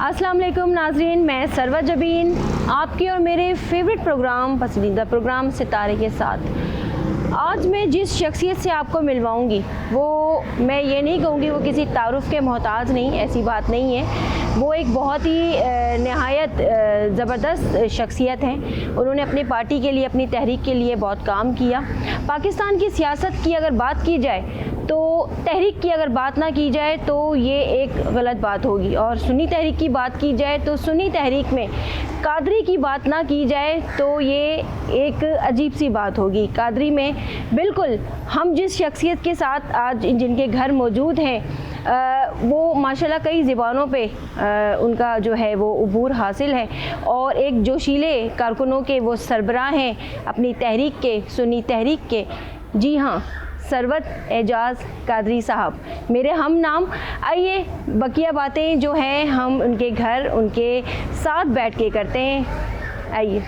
अस्सलाम वालेकुम नाज़रीन, मैं सरवत जबीन आपके और मेरे फेवरेट प्रोग्राम पसंदीदा प्रोग्राम सितारे के साथ। आज मैं जिस शख्सियत से आपको मिलवाऊंगी वो मैं ये नहीं कहूँगी वो किसी तारुफ के मोहताज नहीं, ऐसी बात नहीं है। वो एक बहुत ही नहायत ज़बरदस्त शख्सियत हैं। उन्होंने अपनी पार्टी के लिए, अपनी तहरीक के लिए बहुत काम किया। पाकिस्तान की सियासत की अगर बात की जाए तो तहरीक की अगर बात ना की जाए तो ये एक गलत बात होगी, और सुन्नी तहरीक की बात की जाए तो सुन्नी तहरीक में कादरी की बात ना की जाए तो ये एक अजीब सी बात होगी। कादरी में बिल्कुल हम जिस शख्सियत के साथ आज जिनके घर मौजूद हैं वो माशाल्लाह कई ज़बानों पे उनका जो है वो उबूर हासिल है, और एक जोशीले कारकुनों के वो सरबराह हैं अपनी तहरीक के, सुन्नी तहरीक के। जी हाँ, सरवत एजाज कादरी साहब मेरे हम नाम। आइए बकिया बातें जो हैं हम उनके घर, उनके साथ बैठ के करते हैं। आइए।